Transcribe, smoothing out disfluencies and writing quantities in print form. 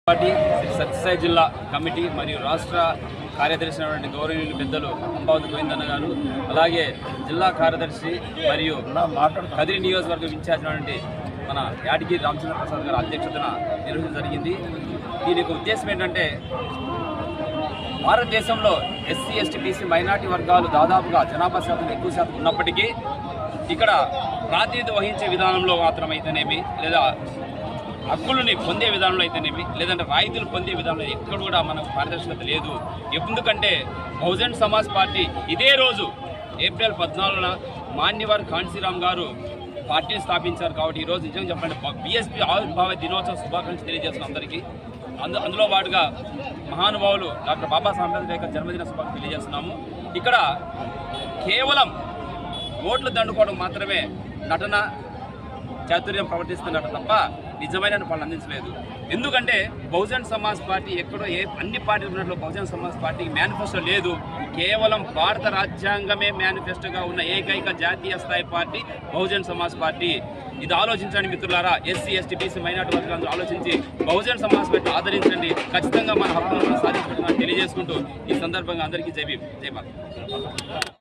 Party Sathya Sai జిల్లా committee మరియు రాష్ట్ర కార్యదర్శి అయినటువంటి గౌరవనీయులు పెద్దలు అంబావతి గోవిందన్న గారు, అలాగే జిల్లా కార్యదర్శి మరియు కదిరి నియోజకవర్గం ఇన్ఛార్జ్ అయినటువంటి మన యాదగిరి రామచంద్ర ప్రసాద్ గారి అధ్యక్షతన నిర్వహించడం జరిగింది. దీనికి ఉద్దేశం ఏంటంటే, భారతదేశంలో ఎస్సీ, ఎస్టీ, బీసీ, మైనార్టీ వర్గాలు దాదాపుగా జనాభా శాతం ఎక్కువ శాతం ఉన్నప్పటికీ ఇక్కడ ప్రాతినిధ్యం వహించే విధానంలో మాత్రమైతేనేమి, లేదా హక్కులని పొందే విధానంలో అయితేనేమి, లేదంటే రాయితీలు పొందే విధానంలో ఎక్కడ కూడా మనకు పారదర్శకత లేదు. ఎందుకంటే బహుజన్ సమాజ్ పార్టీ ఇదే రోజు ఏప్రిల్ 14న మాన్యవర్ కాంశీరామ్ గారు పార్టీని స్థాపించారు. కాబట్టి ఈరోజు నిజంగా చెప్పండి, బీఎస్పీ ఆవిర్భావ దినోత్సవ శుభాకాంక్షలు తెలియజేస్తున్నాం అందరికీ. అందులో పాటుగా మహానుభావులు డాక్టర్ బాబాసాహెబ్ అంబేద్కర్ యొక్క జన్మదిన శుభాకాంక్షలు తెలియజేస్తున్నాము. ఇక్కడ కేవలం ఓట్లు దండుకోవడం మాత్రమే నటన చాతుర్యం ప్రవర్తిస్తున్నట్టు తప్ప నిజమైన పనులు అందించలేదు. ఎందుకంటే బహుజన్ సమాజ్ పార్టీ ఎక్కడో అన్ని పార్టీలు ఉన్నట్లు బహుజన్ సమాజ్ పార్టీకి మేనిఫెస్టో లేదు. కేవలం భారత రాజ్యాంగమే మేనిఫెస్టోగా ఉన్న ఏకైక జాతీయ స్థాయి పార్టీ బహుజన్ సమాజ్ పార్టీ. ఇది ఆలోచించండి మిత్రులారా, ఎస్సీ, ఎస్టీ, బీసీ, మైనార్టీ వర్గాలందరూ ఆలోచించి బహుజన్ సమాజ్ పార్టీ ఆదరించండి. ఖచ్చితంగా మన హక్కులను సాధించుకుంటున్నామని తెలియజేసుకుంటూ ఈ సందర్భంగా అందరికీ జై భీమ్, జై భారత్.